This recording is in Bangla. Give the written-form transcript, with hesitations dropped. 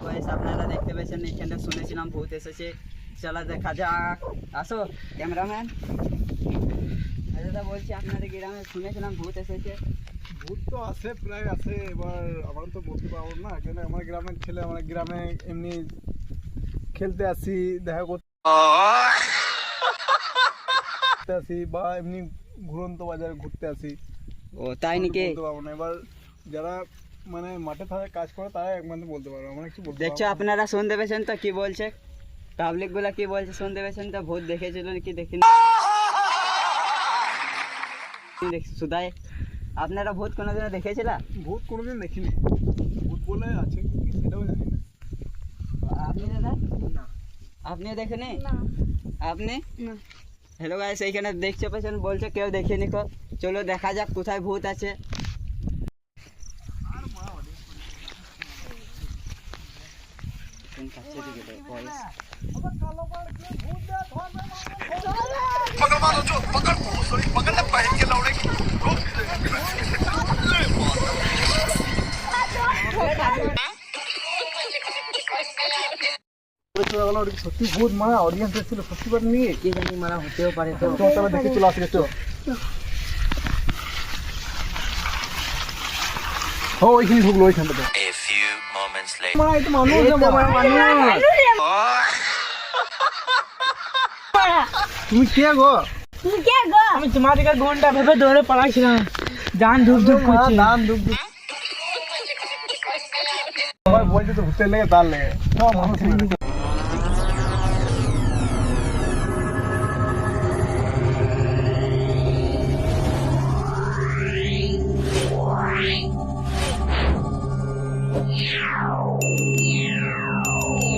গাইস আপনারা দেখতে পেয়েছেন এখানে শুনেছিলাম ভূত এসেছে, চলা দেখা যাক। আসো ক্যামেরাম্যান। দাদা বলছি আপনাদের গ্রামে শুনেছিলাম ভূত এসেছে। ভূত তো আছে, প্রায় আছে। এবার আমার তো বলতে পারবো না, কেন আমার গ্রামের ছেলে আমার গ্রামে এমনি খেলতে আসি, দেখা করতে আসি, বা এমনি ঘুরন্ত বাজারে ঘুরতে আসি। ও তাই নাকি? বলতে পারবো না। এবার যারা মানে মাঠে থাকে কাজ করে তারা একমাত্র বলতে পারবে, আমরা কিছু বলতে দেখছো পারবো না। আপনারা শুনতে পেয়েছেন তো কি বলছে পাবলিক গুলা, কি বলছে শুনতে পেয়েছেন তো? ভূত দেখেছিল কি দেখিনি সুদাই? আপনারা ভূত কোনোদিনও দেখেছিলেন? ভূত কোনোদিন দেখিনি। ভূত বলে আছে কি সেটাও জানি না। আপনি দাদা? না। আপনিও দেখেনি? না। আপনি? না। হ্যালো গাইস, এইখানে দেখতে পেয়েছেন বলছে কেউ দেখেনি। চলো দেখা যাক কোথায় ভূত আছে। সত্যি ভূত মারা অডিয়েন্স এসেছিল, সত্যি বার নিয়ে কি জানি মারা হতেও পারে তো। চল দেখে চলে আসে। চল ও ওইখানে ঢুকলো, ওইখানটাতে A few moments later. মা এটা মানুষ এই তো মানুষ। তুমি কে গো? তুমি কে গো? আমি তোমার দিকে ঘন্টা ভেবে দৌড়ে পালাইছিলাম, জান ধুপ ধুপ করছে। দান ডুব ডুব সবাই বলছে তো ভূতের লেগে তার লেগে সব মানুষ